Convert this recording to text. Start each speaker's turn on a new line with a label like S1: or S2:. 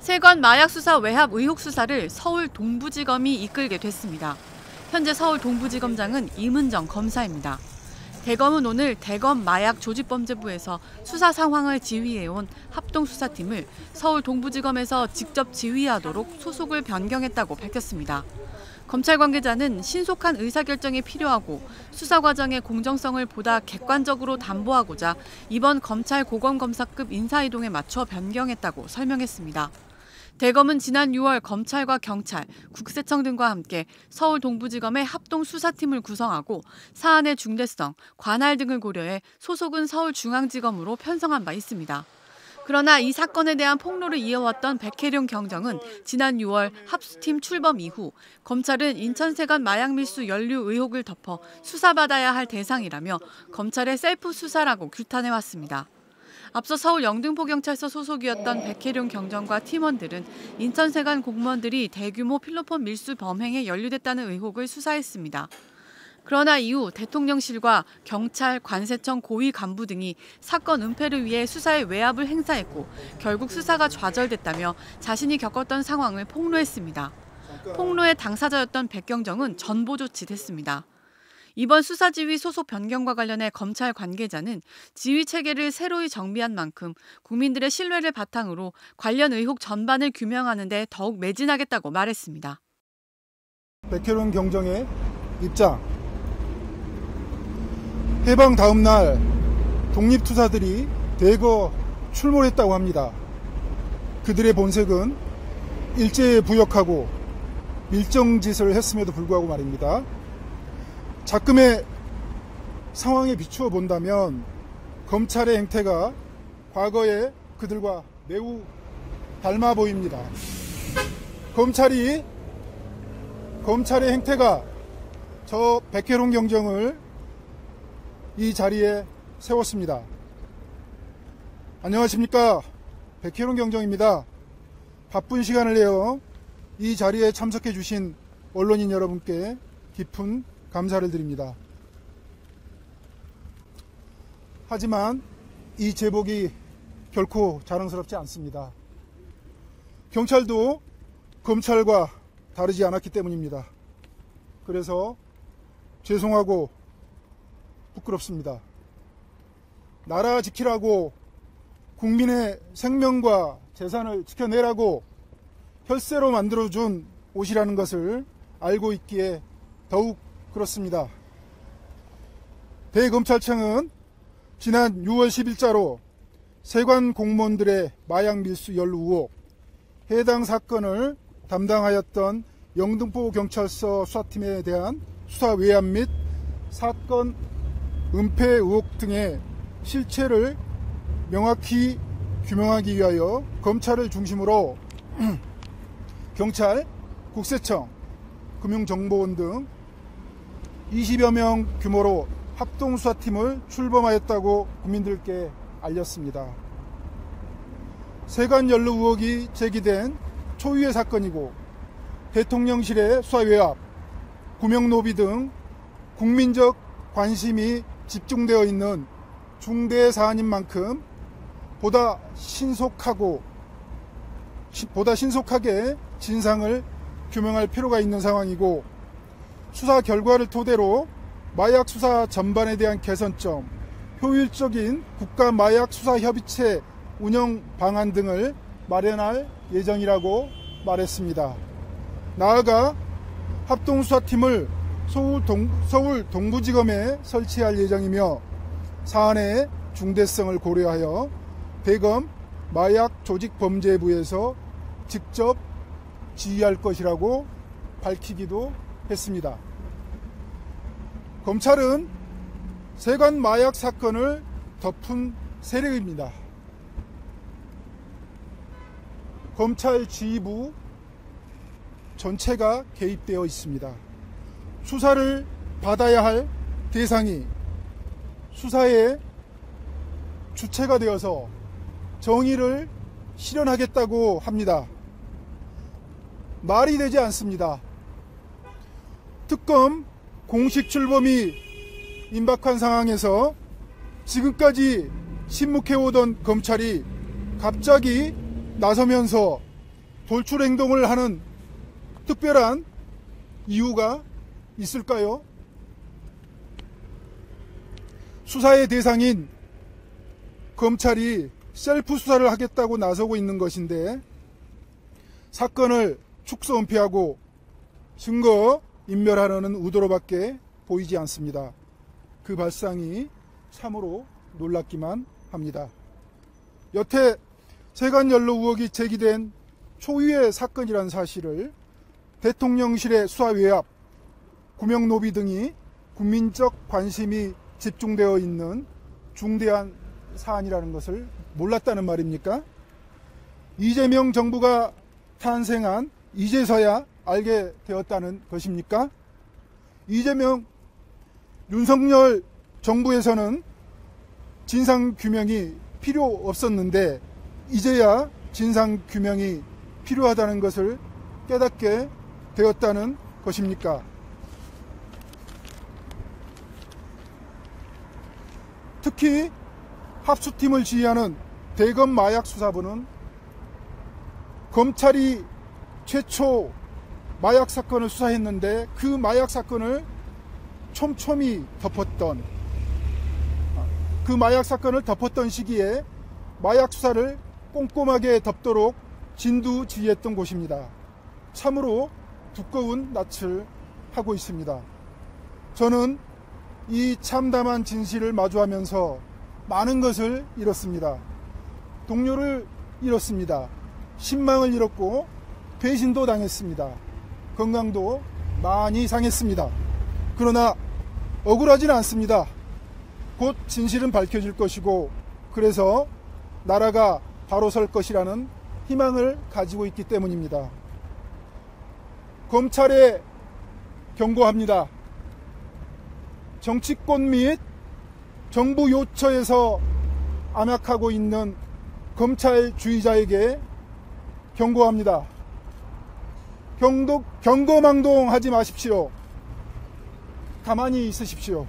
S1: 세관 마약 수사 외압 의혹 수사를 서울 동부지검이 이끌게 됐습니다. 현재 서울 동부지검장은 임은정 검사입니다. 대검은 오늘 대검 마약 조직범죄부에서 수사 상황을 지휘해온 합동수사팀을 서울 동부지검에서 직접 지휘하도록 소속을 변경했다고 밝혔습니다. 검찰 관계자는 신속한 의사결정이 필요하고 수사 과정의 공정성을 보다 객관적으로 담보하고자 이번 검찰 고검검사급 인사이동에 맞춰 변경했다고 설명했습니다. 대검은 지난 6월 검찰과 경찰, 국세청 등과 함께 서울 동부지검의 합동수사팀을 구성하고 사안의 중대성, 관할 등을 고려해 소속은 서울중앙지검으로 편성한 바 있습니다. 그러나 이 사건에 대한 폭로를 이어왔던 백혜룡 경정은 지난 6월 합수팀 출범 이후 검찰은 인천세관 마약 밀수 연루 의혹을 덮어 수사받아야 할 대상이라며 검찰의 셀프 수사라고 규탄해왔습니다. 앞서 서울 영등포경찰서 소속이었던 백혜룡 경정과 팀원들은 인천세관 공무원들이 대규모 필로폰 밀수 범행에 연루됐다는 의혹을 수사했습니다. 그러나 이후 대통령실과 경찰, 관세청 고위 간부 등이 사건 은폐를 위해 수사에 외압을 행사했고 결국 수사가 좌절됐다며 자신이 겪었던 상황을 폭로했습니다. 폭로의 당사자였던 백경정은 전보 조치됐습니다. 이번 수사지휘 소속 변경과 관련해 검찰 관계자는 지휘 체계를 새로이 정비한 만큼 국민들의 신뢰를 바탕으로 관련 의혹 전반을 규명하는 데 더욱 매진하겠다고 말했습니다.
S2: 백혜룡 경정의 입장. 해방 다음 날 독립투사들이 대거 출몰했다고 합니다. 그들의 본색은 일제에 부역하고 밀정짓을 했음에도 불구하고 말입니다. 작금의 상황에 비추어 본다면 검찰의 행태가 과거의 그들과 매우 닮아 보입니다. 검찰의 행태가 저 백혜룡 경정을 이 자리에 세웠습니다. 안녕하십니까, 백혜룡 경정입니다. 바쁜 시간을 내어 이 자리에 참석해 주신 언론인 여러분께 깊은 감사를 드립니다. 하지만 이 제복이 결코 자랑스럽지 않습니다. 경찰도 검찰과 다르지 않았기 때문입니다. 그래서 죄송하고 부끄럽습니다. 나라 지키라고 국민의 생명과 재산을 지켜내라고 혈세로 만들어준 옷이라는 것을 알고 있기에 더욱 그렇습니다. 대검찰청은 지난 6월 10일자로 세관 공무원들의 마약 밀수 연루 의혹, 해당 사건을 담당하였던 영등포경찰서 수사팀에 대한 수사 외압 및 사건 은폐 의혹 등의 실체를 명확히 규명하기 위하여 검찰을 중심으로 경찰, 국세청, 금융정보원 등 20여 명 규모로 합동수사팀을 출범하였다고 국민들께 알렸습니다. 세관 연루 의혹이 제기된 초유의 사건이고 대통령실의 수사 외압, 구명노비 등 국민적 관심이 집중되어 있는 중대 사안인 만큼 보다 신속하게 진상을 규명할 필요가 있는 상황이고, 수사 결과를 토대로 마약 수사 전반에 대한 개선점, 효율적인 국가 마약 수사 협의체 운영 방안 등을 마련할 예정이라고 말했습니다. 나아가 합동수사팀을 서울 동부지검에 설치할 예정이며 사안의 중대성을 고려하여 대검 마약 조직범죄부에서 직접 지휘할 것이라고 밝히기도 했습니다. 검찰은 세관 마약 사건을 덮은 세력입니다. 검찰 지휘부 전체가 개입되어 있습니다. 수사를 받아야 할 대상이 수사의 주체가 되어서 정의를 실현하겠다고 합니다. 말이 되지 않습니다. 특검 공식 출범이 임박한 상황에서 지금까지 침묵해오던 검찰이 갑자기 나서면서 돌출 행동을 하는 특별한 이유가 있을까요? 수사의 대상인 검찰이 셀프 수사를 하겠다고 나서고 있는 것인데 사건을 축소 은폐하고 증거 인멸하려는 의도로밖에 보이지 않습니다. 그 발상이 참으로 놀랍기만 합니다. 여태 세관연루 의혹이 제기된 초유의 사건이라는 사실을 대통령실의 수사 외압, 구명노비 등이 국민적 관심이 집중되어 있는 중대한 사안이라는 것을 몰랐다는 말입니까? 이재명 정부가 탄생한 이제서야 알게 되었다는 것입니까? 윤석열 정부에서는 진상규명이 필요 없었는데 이제야 진상규명이 필요하다는 것을 깨닫게 되었다는 것입니까? 특히 합수팀을 지휘하는 대검 마약수사부는 검찰이 최초 마약 사건을 수사했는데 그 마약 사건을 촘촘히 덮었던 시기에 마약 수사를 꼼꼼하게 덮도록 진두지휘했던 곳입니다. 참으로 두꺼운 낯을 하고 있습니다. 저는 이 참담한 진실을 마주하면서 많은 것을 잃었습니다. 동료를 잃었습니다. 신망을 잃었고 배신도 당했습니다. 건강도 많이 상했습니다. 그러나 억울하지는 않습니다. 곧 진실은 밝혀질 것이고 그래서 나라가 바로 설 것이라는 희망을 가지고 있기 때문입니다. 검찰에 경고합니다. 정치권 및 정부 요처에서 암약하고 있는 검찰주의자에게 경고합니다. 경거망동하지 마십시오. 가만히 있으십시오.